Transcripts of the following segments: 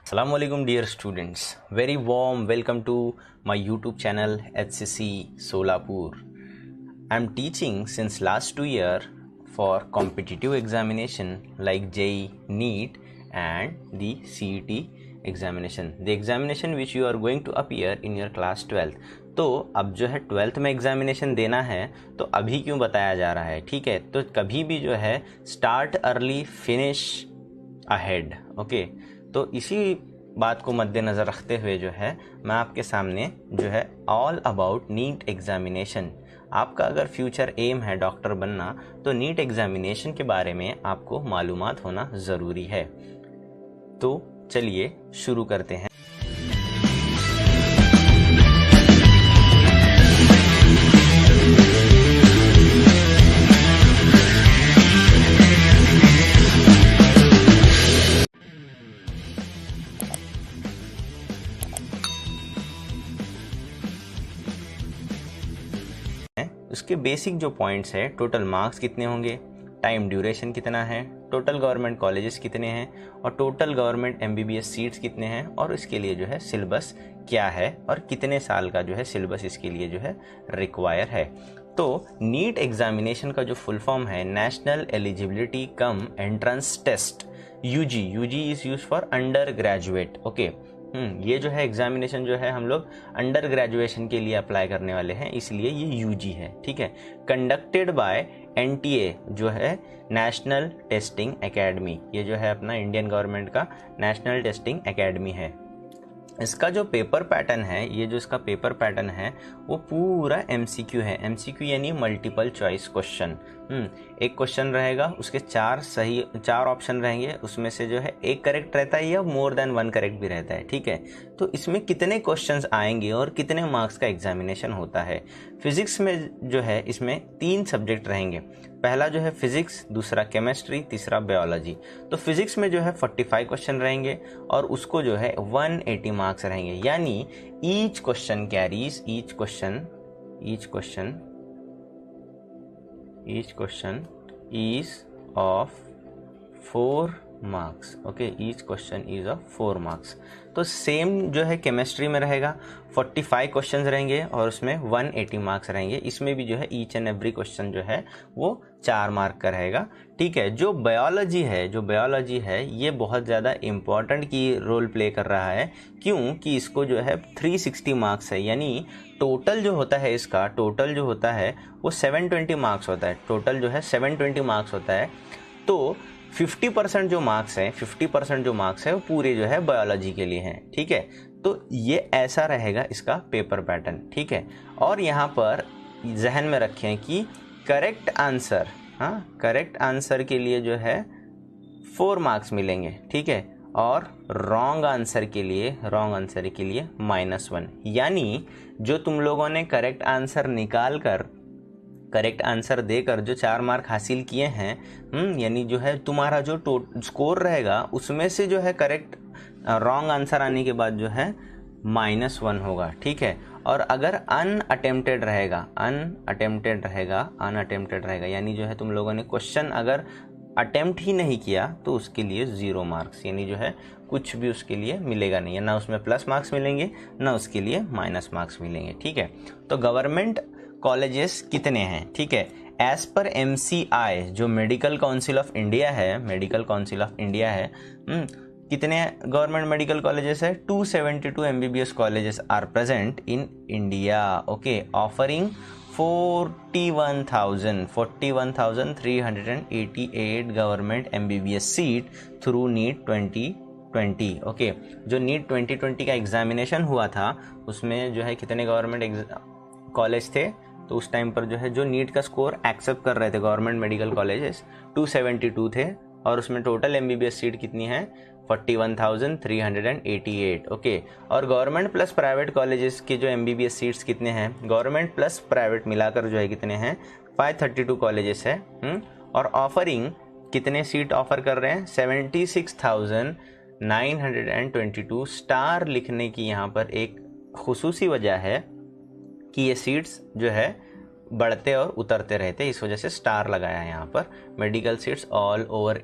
Assalamualaikum dear students, very warm welcome to my YouTube channel HCC Solapur. I am teaching since last 2 years for competitive examination like JEE, NEET and the CET examination. The examination which you are going to appear in your class 12. तो अब जो है 12th में examination देना है तो अभी क्यों बताया जा रहा है, ठीक है। तो कभी भी जो है start early finish ahead, okay. तो इसी बात को मद्देनज़र रखते हुए जो है मैं आपके सामने जो है ऑल अबाउट नीट एग्जामिनेशन, आपका अगर फ्यूचर एम है डॉक्टर बनना तो नीट एग्जामिनेशन के बारे में आपको मालूमात होना ज़रूरी है। तो चलिए शुरू करते हैं। उसके बेसिक जो पॉइंट्स है, टोटल मार्क्स कितने होंगे, टाइम ड्यूरेशन कितना है, टोटल गवर्नमेंट कॉलेजेस कितने हैं और टोटल गवर्नमेंट एमबीबीएस सीट्स कितने हैं और इसके लिए जो है सिलेबस क्या है और कितने साल का जो है सिलेबस इसके लिए जो है रिक्वायर है। तो नीट एग्जामिनेशन का जो फुल फॉर्म है national eligibility cum entrance test, UG is use for undergraduate, okay. ये जो है एग्जामिनेशन जो है हम लोग अंडर ग्रेजुएशन के लिए अप्लाई करने वाले हैं, इसलिए ये यूजी है, ठीक है। कंडक्टेड बाय एनटीए जो है नेशनल टेस्टिंग एकेडमी, ये जो है अपना इंडियन गवर्नमेंट का नेशनल टेस्टिंग एकेडमी है। इसका जो पेपर पैटर्न है, ये जो इसका पेपर पैटर्न है वो पूरा एमसीक्यू है। एमसीक्यू यानी मल्टीपल चॉइस क्वेश्चन। एक क्वेश्चन रहेगा, उसके चार ऑप्शन रहेंगे, उसमें से जो है एक करेक्ट रहता है या मोर देन वन करेक्ट भी रहता है, ठीक है। तो इसमें कितने क्वेश्चंस आएंगे और कितने मार्क्स का एग्जामिनेशन होता है। फिजिक्स में जो है इसमें 3 सब्जेक्ट रहेंगे, पहला जो है फिजिक्स, दूसरा केमिस्ट्री, तीसरा बायोलॉजी। तो फिजिक्स में जो है 45 क्वेश्चन रहेंगे और उसको जो है 180 मार्क्स रहेंगे, यानी each question carries each question is of 4 marks, okay. Each question is of 4 marks. तो सेम जो है केमिस्ट्री में रहेगा, 45 क्वेश्चन रहेंगे और उसमें 180 मार्क्स रहेंगे। इसमें भी जो है ईच एंड एवरी क्वेश्चन जो है वो 4 मार्क का रहेगा, ठीक है। जो बायोलॉजी है ये बहुत ज़्यादा इम्पॉर्टेंट की रोल प्ले कर रहा है, क्योंकि इसको जो है 360 मार्क्स है, यानी टोटल जो होता है इसका वो 720 मार्क्स होता है। टोटल जो है 720 मार्क्स होता है। तो 50% जो मार्क्स है वो पूरे जो है बायोलॉजी के लिए हैं, ठीक है। तो ये ऐसा रहेगा इसका पेपर पैटर्न, ठीक है। और यहाँ पर जहन में रखें कि करेक्ट आंसर के लिए जो है 4 मार्क्स मिलेंगे, ठीक है। और रॉन्ग आंसर के लिए -1, यानी जो तुम लोगों ने करेक्ट आंसर देकर जो 4 मार्क हासिल किए हैं, यानी जो है तुम्हारा जो स्कोर रहेगा उसमें से जो है करेक्ट रॉन्ग आंसर आने के बाद जो है -1 होगा, ठीक है। और अगर अनअटेम्प्टेड रहेगा यानी जो है तुम लोगों ने क्वेश्चन अगर अटेम्प्ट ही नहीं किया तो उसके लिए 0 मार्क्स, यानी जो है कुछ भी उसके लिए मिलेगा नहीं, ना उसमें प्लस मार्क्स मिलेंगे ना उसके लिए माइनस मार्क्स मिलेंगे, ठीक है। तो गवर्नमेंट कॉलेजेस कितने हैं, ठीक है। एज पर MCI जो मेडिकल काउंसिल ऑफ इंडिया है, कितने गवर्नमेंट मेडिकल कॉलेजेस है, 272 MBBS colleges are present in India, okay, offering 41,388 government MBBS seat through NEET 2020, okay. जो नीट 2020 का एग्जामिनेशन हुआ था उसमें जो है कितने गवर्नमेंट कॉलेज थे, तो उस टाइम पर जो है जो नीट का स्कोर एक्सेप्ट कर रहे थे गवर्नमेंट मेडिकल कॉलेजेस 272 थे और उसमें टोटल MBBS सीट कितनी है 41,388, ओके। और गवर्नमेंट प्लस प्राइवेट कॉलेजेस के जो MBBS सीट्स कितने हैं, गवर्नमेंट प्लस प्राइवेट मिलाकर जो है कितने हैं 532 कॉलेजेस है। और ऑफरिंग कितने सीट ऑफर कर रहे हैं 76,922। स्टार लिखने की यहाँ पर एक खुसूसी वजह है कि ये सीट्स जो है बढ़ते और उतरते रहते, इस वजह से स्टार लगाया है यहाँ पर। Medical seats all over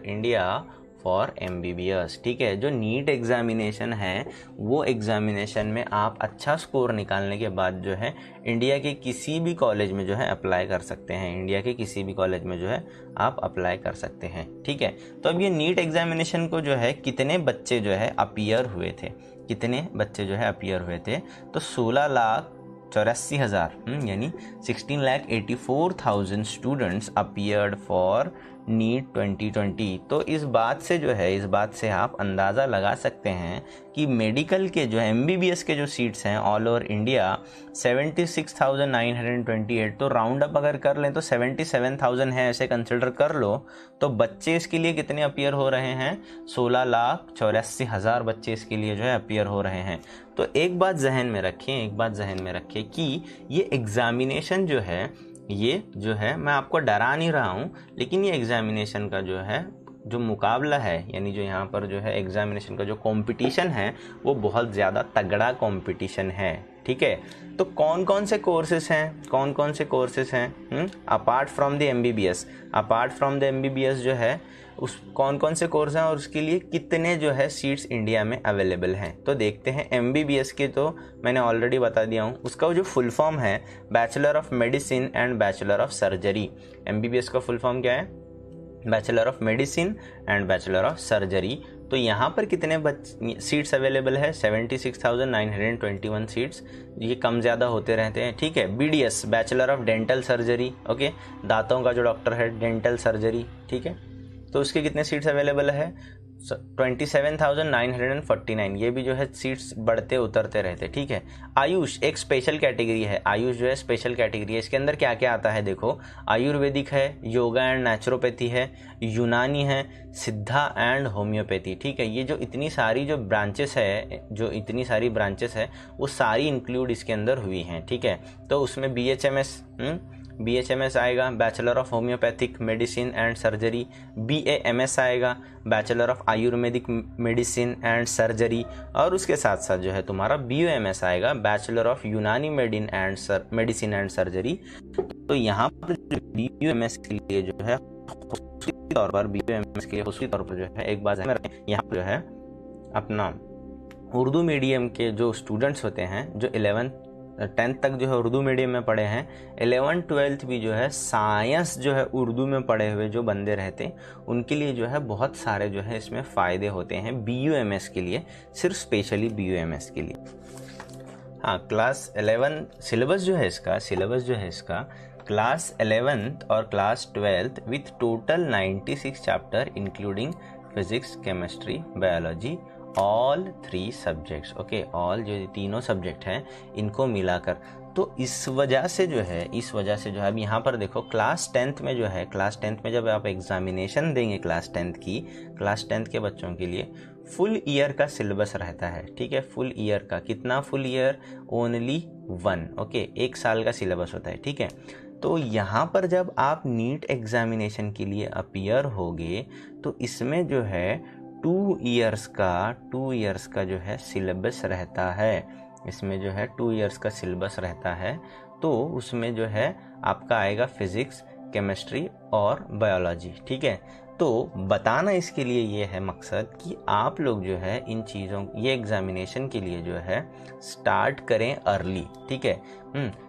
India for MBBS। ठीक है, जो नीट एग्जामिनेशन है वो एग्जामिनेशन में आप अच्छा स्कोर निकालने के बाद जो है इंडिया के किसी भी कॉलेज में जो है अप्लाई कर सकते हैं। इंडिया के किसी भी कॉलेज में जो है आप अप्लाई कर सकते हैं। ठीक है, तो अब ये नीट एग्जामिनेशन को जो है कितने बच्चे जो है अपीयर हुए थे, कितने बच्चे जो है अपीयर हुए थे, तो 16,84,000 यानी 16,84,000 स्टूडेंट्स अपीयर्ड फॉर नीट 2020। तो इस बात से आप अंदाज़ा लगा सकते हैं कि मेडिकल के जो MBBS के जो सीट्स हैं ऑल ओवर इंडिया 76,928, तो राउंड अप अगर कर लें तो 77,000 है, ऐसे कंसिडर कर लो। तो बच्चे इसके लिए कितने अपीयर हो रहे हैं, 16,84,000 बच्चे इसके लिए जो है अपीयर हो रहे हैं। तो एक बात जहन में रखें कि ये एग्जामिनेशन जो है मैं आपको डरा नहीं रहा हूँ, लेकिन ये एग्जामिनेशन का जो मुकाबला है, यानी जो यहाँ पर जो है एग्जामिनेशन का जो कंपटीशन है वो बहुत ज़्यादा तगड़ा कंपटीशन है। ठीक है, तो कौन कौन से कोर्सेज हैं अपार्ट फ्रॉम द MBBS जो है उस कौन कौन से कोर्स हैं और उसके लिए कितने जो है सीट्स इंडिया में अवेलेबल हैं। तो देखते हैं। MBBS के तो मैंने ऑलरेडी बता दिया हूँ, उसका जो फुल फॉर्म है bachelor of medicine and bachelor of surgery. MBBS का फुल फॉर्म क्या है, bachelor of medicine and bachelor of surgery. तो यहाँ पर कितने सीट्स अवेलेबल है, 76,921 सीट्स। ये कम ज़्यादा होते रहते हैं। ठीक है, BDS bachelor of dental surgery, okay, दांतों का जो डॉक्टर है, डेंटल सर्जरी। ठीक है, तो उसके कितने सीट्स अवेलेबल है, 27,949। ये भी जो है सीट्स बढ़ते उतरते रहते। ठीक है, आयुष एक स्पेशल कैटेगरी है, आयुष जो है स्पेशल कैटेगरी है। इसके अंदर क्या क्या आता है देखो, आयुर्वेदिक है, योगा एंड नेचुरोपैथी है, यूनानी है, सिद्धा एंड होम्योपैथी। ठीक है, ये जो इतनी सारी ब्रांचेस है वो सारी इंक्लूड इसके अंदर हुई हैं। ठीक है, तो उसमें BHMS आएगा, bachelor of homeopathic medicine and surgery. BAMS आएगा, bachelor of Ayurvedic medicine and surgery. और उसके साथ साथ जो है तुम्हारा BOMS आएगा, बैचलर ऑफ यूनानी मेडिसिन एंड सर्जरी। तो यहाँ पर BOMS के लिए जो है तौर पर जो है एक बात है, यहाँ पर जो है अपना उर्दू मीडियम के जो स्टूडेंट्स होते हैं, जो 10th तक जो है उर्दू मीडियम में पढ़े हैं, 11th 12th भी जो है साइंस जो है उर्दू में पढ़े हुए जो बंदे रहते हैं उनके लिए जो है बहुत सारे जो है इसमें फ़ायदे होते हैं BUMS के लिए, सिर्फ स्पेशली BUMS के लिए। हाँ, क्लास 11 सिलेबस जो है इसका क्लास 11th और class 12th with total 96 chapter including physics, chemistry, biology, all 3 subjects. Okay, all जो तीनों सब्जेक्ट हैं इनको मिलाकर। तो इस वजह से जो है अब यहाँ पर देखो क्लास 10th में जब आप एग्जामिनेशन देंगे क्लास 10th के बच्चों के लिए फुल ईयर का सिलेबस रहता है। ठीक है, फुल ईयर का कितना, फुल ईयर ओनली 1। ओके, 1 साल का सिलेबस होता है। ठीक है, तो यहाँ पर जब आप नीट एग्जामिनेशन के लिए अपीयर होगे तो इसमें जो है 2 इयर्स का जो है सिलेबस रहता है। इसमें जो है 2 इयर्स का सिलेबस रहता है। तो उसमें जो है आपका आएगा फिजिक्स, केमिस्ट्री और बायोलॉजी। ठीक है, तो बताना इसके लिए ये है मकसद कि आप लोग जो है इन चीज़ों ये एग्जामिनेशन के लिए जो है स्टार्ट करें अर्ली। ठीक है,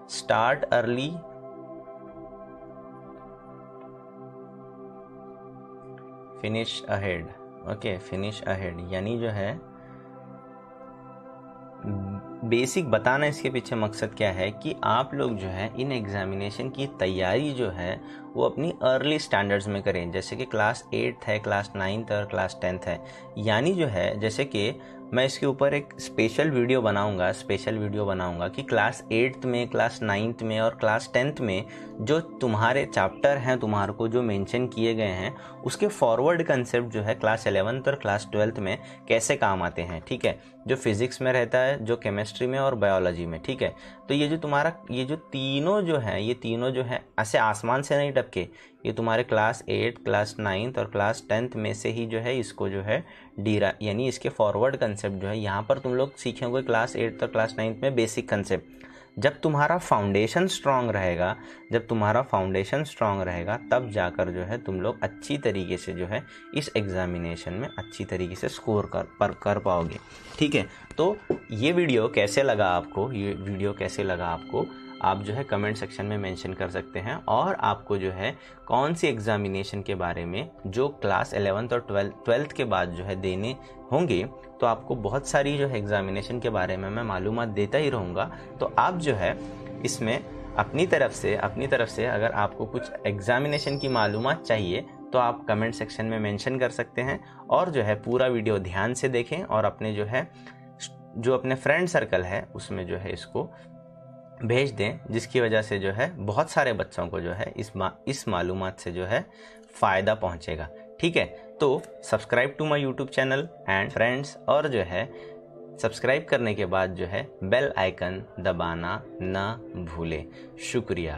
start early, finish ahead. Okay, finish ahead यानी जो है बेसिक बताना इसके पीछे मकसद क्या है कि आप लोग जो है इन एग्जामिनेशन की तैयारी जो है वो अपनी अर्ली स्टैंडर्ड्स में करें। जैसे कि क्लास 8 है, क्लास 9 और क्लास 10 है, यानी जो है जैसे कि मैं इसके ऊपर एक स्पेशल वीडियो बनाऊंगा कि क्लास 8th में, क्लास 9th में और क्लास 10th में जो तुम्हारे चैप्टर हैं तुम्हारे को जो मेंशन किए गए हैं उसके फॉरवर्ड कंसेप्ट जो है क्लास 11th और क्लास 12th में कैसे काम आते हैं। ठीक है, जो फिजिक्स में रहता है, जो केमिस्ट्री में और बायोलॉजी में। ठीक है, तो ये जो तीनों जो है ऐसे आसमान से नहीं टपके, ये तुम्हारे क्लास 8, क्लास 9 और क्लास 10th में से ही जो है इसको जो है यानी इसके फॉरवर्ड कंसेप्ट जो है यहाँ पर तुम लोग सीखेंगे क्लास 8 और क्लास 9 में बेसिक कंसेप्ट। जब तुम्हारा फाउंडेशन स्ट्रांग रहेगा, तब जाकर जो है तुम लोग अच्छी तरीके से जो है इस एग्जामिनेशन में अच्छी तरीके से स्कोर कर पाओगे। ठीक है, तो ये वीडियो कैसे लगा आपको, आप जो है कमेंट सेक्शन में मेंशन कर सकते हैं। और आपको जो है कौन सी एग्जामिनेशन के बारे में जो क्लास 11th और 12th के बाद जो है देने होंगे, तो आपको बहुत सारी जो है एग्जामिनेशन के बारे में मैं मालूमात देता ही रहूँगा। तो आप जो है इसमें अपनी तरफ से अगर आपको कुछ एग्जामिनेशन की मालूमात चाहिए तो आप कमेंट सेक्शन में मेंशन कर सकते हैं। और जो है पूरा वीडियो ध्यान से देखें और अपने अपने फ्रेंड सर्कल है उसमें जो है इसको भेज दें, जिसकी वजह से जो है बहुत सारे बच्चों को जो है इस मालूमात से जो है फ़ायदा पहुंचेगा। ठीक है, तो subscribe to my YouTube channel and friends, और जो है सब्सक्राइब करने के बाद जो है बेल आइकन दबाना ना भूलें। शुक्रिया।